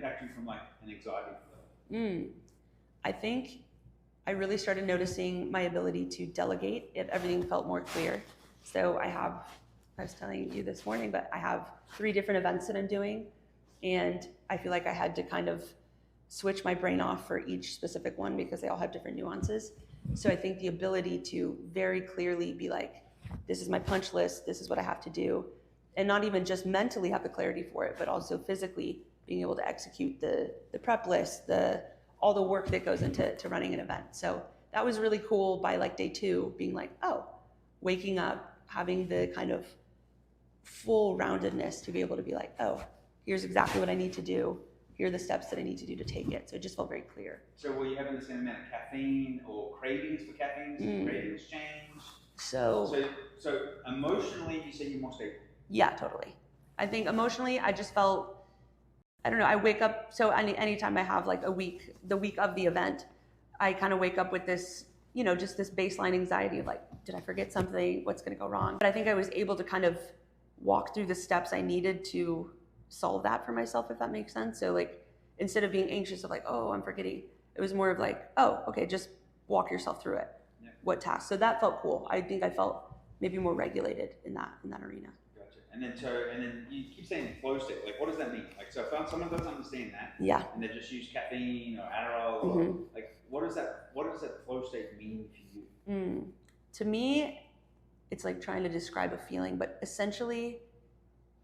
impact you from like an anxiety flow? I think I really started noticing my ability to delegate if everything felt more clear. So I was telling you this morning, but I have 3 different events that I'm doing, and I feel like I had to kind of switch my brain off for each specific one because they all have different nuances. So I think the ability to very clearly be like, this is my punch list, this is what I have to do, and not even just mentally have the clarity for it, but also physically being able to execute the prep list, all the work that goes into running an event. So that was really cool by like day 2, being like, oh, waking up, having the kind of full roundedness to be able to be like, oh, here's exactly what I need to do. Here are the steps that I need to do to take it. So it just felt very clear. So were you having the same amount of caffeine or cravings for caffeine? Did cravings change? So emotionally, you said you're more stable. Yeah, totally. I think emotionally, I just felt, I don't know, I wake up, so anytime I have like the week of the event, I kind of wake up with this, just this baseline anxiety of like, did I forget something? What's going to go wrong? But I think I was able to kind of walk through the steps I needed to solve that for myself, if that makes sense. So like, instead of being anxious of like, oh, I'm forgetting, it was more of like, oh, okay, just walk yourself through it. Yeah. What task? So that felt cool. I think I felt maybe more regulated in that arena. Gotcha. And then you keep saying flow state. Like, what does that mean? Like, so if someone doesn't understand that, yeah, and they just use caffeine or Adderall, or like, what does that flow state mean to you? To me, it's like trying to describe a feeling, but essentially,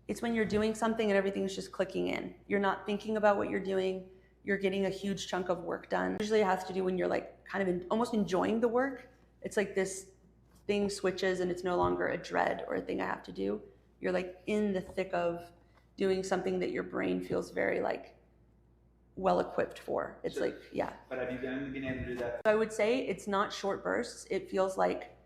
it's when you're doing something and everything's just clicking in. You're not thinking about what you're doing. You're getting a huge chunk of work done. Usually it has to do when you're like kind of almost enjoying the work. It's like this thing switches and it's no longer a dread or a thing I have to do. You're like in the thick of doing something that your brain feels very like well equipped for. It's like, yeah. But have you only been able to do that? So I would say it's not short bursts. It feels like,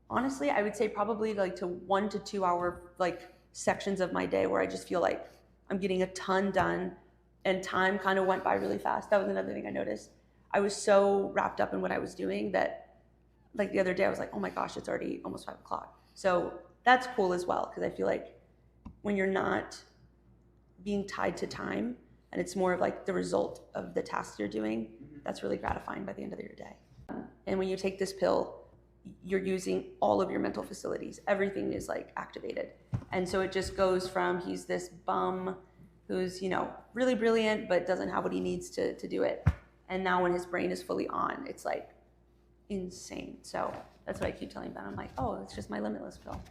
honestly, I would say probably like to 1 to 2 hour like sections of my day where I just feel like I'm getting a ton done and time kind of went by really fast. That was another thing I noticed. I was so wrapped up in what I was doing that like the other day I was like, oh my gosh, it's already almost 5 o'clock. So that's cool as well, because I feel like when you're not being tied to time and it's more of like the result of the tasks you're doing, that's really gratifying by the end of your day. And when you take this pill, you're using all of your mental facilities. Everything is like activated. And so it just goes from he's this bum who's, really brilliant, but doesn't have what he needs to do it. And now when his brain is fully on, it's like insane. So that's what I keep telling Ben. I'm like, oh, it's just my limitless pill.